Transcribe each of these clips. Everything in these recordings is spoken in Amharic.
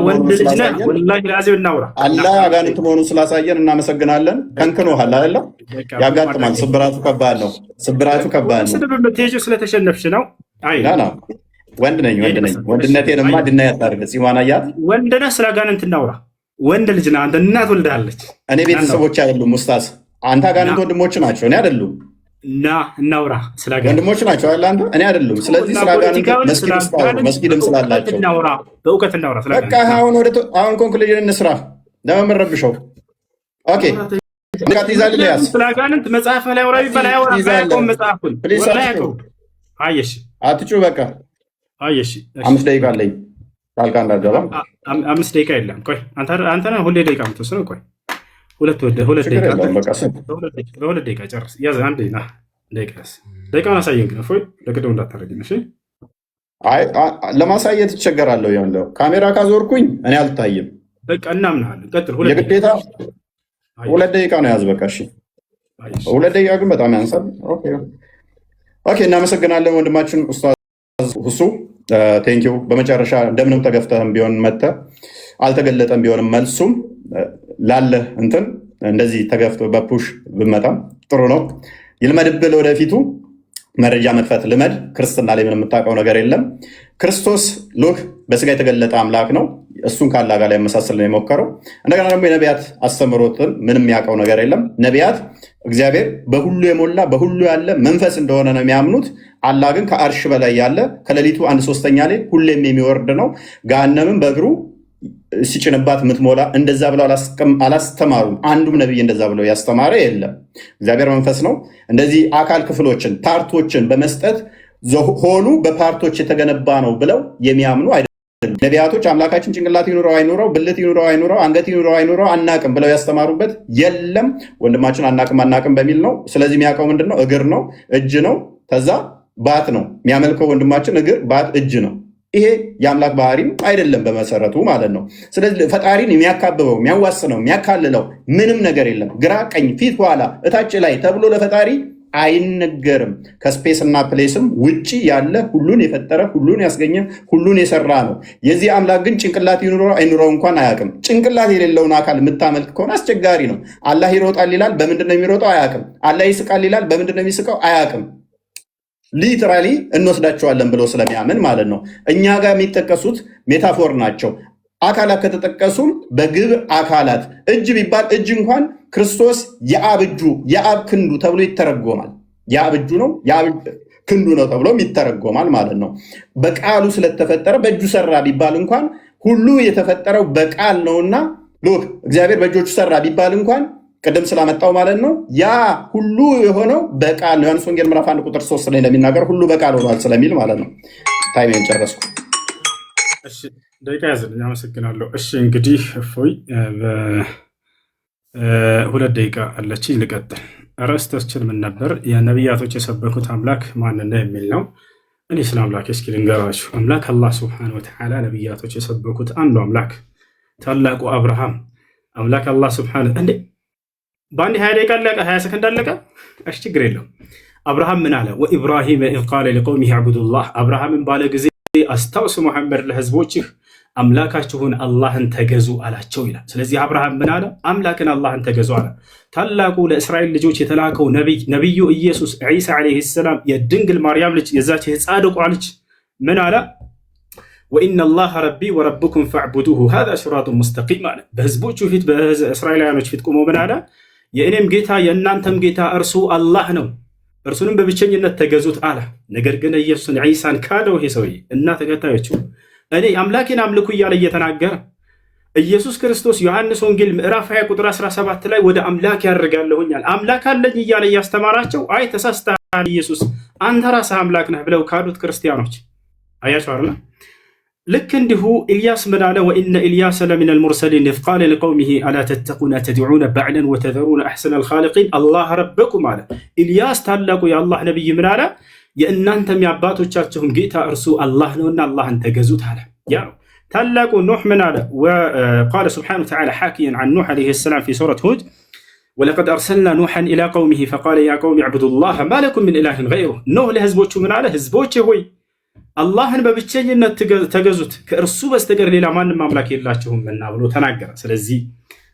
ወንድ ልጅ ነህ። ወላሂ ላዚም እናውራ። አላህ አጋንንት መሆኑን ስላሳየን እናመሰግናለን። ከንክኖሃል አይደለም? ያጋጥማል። ስብራቱ ከባድ ነው። ስብራቱ ከባድ ነው። ስለምትሄጂው ስለተሸነፍሽ ነው። አይ ወንድ ነኝ። ወንድነቴንማ ድና ያታርግ ሲማና ያት ወንድ ነህ። ስለ አጋንንት እናውራ። ወንድ ልጅ ነህ አንተ። እናት ወልዳለች። እኔ ቤተሰቦች አይደሉም ኡስታዝ። አንተ አጋንንት ወንድሞች ናቸው፣ እኔ አይደሉም። እናውራ ስለ አጋንንት ወንድሞች ናቸው አይደል? አንተ እኔ አይደሉም። ስለዚህ ስለ አጋንንት መስጊድም ስላላቸው እናውራ፣ በእውቀት እናውራ። ስለ በቃ አሁን ኮንክሉዥን እንስራ። ለምን ረብሸው? ኦኬ ይዛልያስ ስለ አጋንንት መጽሐፍ ላይ አውራ ቢባል አያወራም። መጽሐፉን ወላሂ አየሽ፣ አትጩ። በቃ አየሽ፣ 5 ደቂቃ አለኝ። ታልካ እንዳደባ 5 ደቂቃ የለም። ቆይ አንተ ነህ ሁሌ ደቂቃ የምትወስነው። ቆይ ሁለት ደቂቃ በሁለት ደቂቃ ጨርስ። ያዝ አንዴ ና ደቂቃውን አሳየን። ግን እፎይ ለቅደው እንዳታረግኝ እሺ። አይ ለማሳየት ይቸገራለሁ። ያለው ካሜራ ካዞርኩኝ እኔ አልታይም። በቃ እናምናለን። ቀጥል። የግዴታ 2 ደቂቃ ነው ያዝ። በቃ እሺ 2 ደቂቃ ግን በጣም ያንሳል። ኦኬ እናመሰግናለን ወንድማችን ኡስታዝ ሁሱ ቴንኪው። በመጨረሻ እንደምንም ተገፍተህም ቢሆን መተህ አልተገለጠም ቢሆንም መልሱም ላለህ እንትን እንደዚህ ተገፍቶ በፑሽ ብመጣም ጥሩ ነው። ይልመድብህ ወደፊቱ መረጃ መክፈት ልመድ። ክርስትና ላይ ምንም የምታውቀው ነገር የለም። ክርስቶስ ሉክ በስጋ የተገለጠ አምላክ ነው። እሱን ካላ ጋር ላይ መሳሰል ነው የሞከረው። እንደገና ደግሞ የነቢያት አስተምሮትን ምንም የሚያውቀው ነገር የለም። ነቢያት እግዚአብሔር በሁሉ የሞላ በሁሉ ያለ መንፈስ እንደሆነ ነው የሚያምኑት። አላህ ግን ከአርሽ በላይ ያለ ከሌሊቱ 1/3 ላይ ሁሌም የሚወርድ ነው። ገሃነምን በእግሩ ሲጭንባት የምትሞላ እንደዛ ብለው አላስተማሩም። አንዱም ነቢይ እንደዛ ብለው ያስተማረ የለም። እግዚአብሔር መንፈስ ነው። እንደዚህ አካል ክፍሎችን ፓርቶችን በመስጠት ሆኑ በፓርቶች የተገነባ ነው ብለው የሚያምኑ አይደለም። ነቢያቶች አምላካችን ጭንቅላት ይኑረው አይኑረው፣ ብልት ይኑረው አይኑረው፣ አንገት ይኑረው አይኑረው አናቅም ብለው ያስተማሩበት የለም። ወንድማችን አናቅም በሚል ነው። ስለዚህ የሚያውቀው ምንድን ነው? እግር ነው፣ እጅ ነው፣ ከዛ ባት ነው የሚያመልከው። ወንድማችን እግር፣ ባት፣ እጅ ነው። ይሄ የአምላክ ባህሪም አይደለም በመሰረቱ ማለት ነው። ስለዚህ ፈጣሪን የሚያካብበው የሚያዋስነው የሚያካልለው ምንም ነገር የለም። ግራ ቀኝ፣ ፊት ኋላ፣ እታች ላይ ተብሎ ለፈጣሪ አይነገርም። ከስፔስ እና ፕሌስም ውጪ ያለ ሁሉን የፈጠረ ሁሉን ያስገኘ ሁሉን የሰራ ነው። የዚህ አምላክ ግን ጭንቅላት ይኑረው አይኑረው እንኳን አያውቅም። ጭንቅላት የሌለውን አካል የምታመልክ ከሆነ አስቸጋሪ ነው። አላህ ይሮጣል ይላል፣ በምንድን ነው የሚሮጠው? አያውቅም። አላህ ይስቃል ይላል፣ በምንድን ነው የሚስቀው? አያውቅም። ሊትራሊ እንወስዳቸዋለን ብሎ ስለሚያምን ማለት ነው። እኛ ጋር የሚጠቀሱት ሜታፎር ናቸው። አካላት ከተጠቀሱም በግብር አካላት እጅ ቢባል እጅ እንኳን ክርስቶስ የአብ እጁ የአብ ክንዱ ተብሎ ይተረጎማል። የአብ እጁ ነው የአብ ክንዱ ነው ተብሎም ይተረጎማል ማለት ነው። በቃሉ ስለተፈጠረ በእጁ ሰራ ቢባል እንኳን ሁሉ የተፈጠረው በቃል ነውና ሉክ እግዚአብሔር በእጆቹ ሰራ ቢባል እንኳን ቅድም ስላመጣው ማለት ነው ያ ሁሉ የሆነው በቃል ነው። ዮሐንስ ወንጌል ምዕራፍ 1 ቁጥር 3 ላይ እንደሚናገር ሁሉ በቃል ሆኗል ስለሚል ማለት ነው። ታይሜን ጨረስኩ። እሺ ደቂቃ ያዝልኝ። አመሰግናለሁ። እሺ እንግዲህ እፎይ በ2 ደቂቃ አለችኝ ልቀጥል። ርዕሳችን ምን ነበር? የነቢያቶች የሰበኩት አምላክ ማንና የሚል ነው። እኔ ስለ አምላክ እስኪ ልንገራችሁ። አምላክ አላህ ሱብሓነሁ ወተዓላ ነቢያቶች የሰበኩት አንዱ አምላክ ታላቁ አብርሃም አምላክ አላህ ሱብሓነሁ እንዴ በአንድ 20 ደቂቃ አለቀ፣ 20 ሰከንድ አለቀ። እሺ ችግር የለውም። አብርሃም ምን አለ? ወኢብራሂም ኢዝ ቃለ ሊቀውሚሂ አዕቡዱላህ፣ አብርሃምን ባለ ጊዜ አስታውስ ሙሐመድ ለህዝቦችህ አምላካችሁን አላህን ተገዙ አላቸው ይላል። ስለዚህ አብርሃም ምን አለ? አምላክን አላህን ተገዙ አለ። ታላቁ ለእስራኤል ልጆች የተላከው ነቢዩ ኢየሱስ ዒሳ ዓለይሂ ሰላም የድንግል ማርያም ልጅ የዛች የጻድቋ ልጅ ምን አለ? ወኢነ አላህ ረቢ ወረብኩም ፈዕቡዱሁ ሃዛ ሲራጡን ሙስተቂም አለ። በህዝቦቹ ፊት በእስራኤላውያኖች ፊት ቆሞ ምን አለ? የእኔም ጌታ የእናንተም ጌታ እርሱ አላህ ነው፣ እርሱንም በብቸኝነት ተገዙት አለ። ነገር ግን ኢየሱስን ዒሳን ካደው ይሄ ሰውዬ እና ተከታዮቹ እኔ አምላኬን አምልኩ እያለ እየተናገረ ኢየሱስ ክርስቶስ ዮሐንስ ወንጌል ምዕራፍ 20 ቁጥር 17 ላይ ወደ አምላክ ያደርጋለሁኛል አምላክ አለኝ እያለ እያስተማራቸው አይ ተሳስተሃል ኢየሱስ አንተ ራስህ አምላክ ነህ ብለው ካዱት ክርስቲያኖች አያቸው አይደል? ልክ እንዲሁ ኢልያስ ምን አለ? ወኢነ ኢልያስ ለሚነ ልሙርሰሊን ኢዝ ቃለ ሊቀውሚሂ አላ ተተቁነ ተድዑነ በዕለን ወተዘሩነ አሕሰነ ልኻሊቂን አላህ ረበኩም አለ። ኢልያስ ታላቁ የአላህ ነቢይ ምን አለ? የእናንተም የአባቶቻችሁም ጌታ እርሱ አላህ ነውና አላህን ተገዙት አለ። ያ ነው። ታላቁ ኑሕ ምን አለ? ወቃለ ስብሓነሁ ወተዓላ ሓኪየን ዐን ኑሕ ዓለይሂ ሰላም ፊ ሱረት ሁድ ወለቀድ አርሰልና ኑሐን ኢላ ቀውሚሂ ፈቃለ ያ ቀውሚ ዕቡዱላህ ማ ለኩም ሚን ኢላሂን ገይሩህ። ኑሕ ለህዝቦቹ ምን አለ? ህዝቦቼ ሆይ አላህን በብቸኝነት ተገዙት ከእርሱ በስተቀር ሌላ ማንም አምላክ የላችሁምና ብሎ ተናገረ። ስለዚህ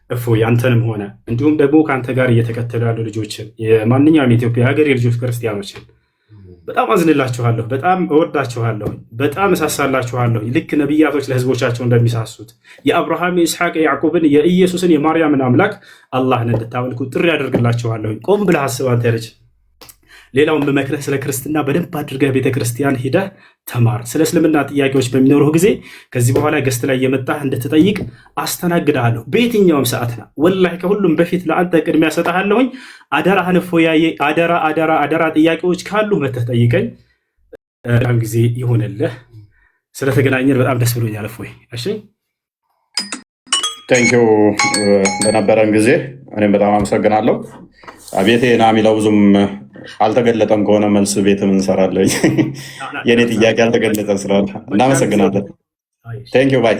እፎይ አንተንም ሆነ እንዲሁም ደግሞ ከአንተ ጋር እየተከተሉ ያሉ ልጆችን የማንኛውም የኢትዮጵያ ሀገር የልጆች ክርስቲያኖችን በጣም አዝንላችኋለሁ፣ በጣም እወዳችኋለሁ፣ በጣም እሳሳላችኋለሁ። ልክ ነቢያቶች ለህዝቦቻቸው እንደሚሳሱት የአብርሃም የኢስሐቅ የያዕቆብን የኢየሱስን የማርያምን አምላክ አላህን እንድታመልኩ ጥሪ ያደርግላችኋለሁ። ቆም ብለህ አስብ አንተ ልጅ። ሌላውን በመክረህ ስለ ክርስትና በደንብ አድርገህ ቤተክርስቲያን ሂደህ ተማር። ስለ እስልምና ጥያቄዎች በሚኖሩህ ጊዜ ከዚህ በኋላ ገስት ላይ የመጣህ እንድትጠይቅ አስተናግድሃለሁ በየትኛውም ሰዓት ና ወላሂ ከሁሉም በፊት ለአንተ ቅድሚያ ሰጠሃለሁኝ። አደራህን እፎያዬ፣ አደራ ጥያቄዎች ካሉ መተህ ጠይቀኝ። በጣም ጊዜ ይሆንልህ። ስለተገናኘን በጣም ደስ ብሎኛል እፎይ። እሺ ቴንኪው ለነበረን ጊዜ እኔም በጣም አመሰግናለሁ። ቤቴ ና የሚለው ብዙም አልተገለጠም ከሆነ መልስ ቤት ምን እንሰራለን? የኔ ጥያቄ አልተገለጠም ስላለ እናመሰግናለን። ቴንኪው ባይ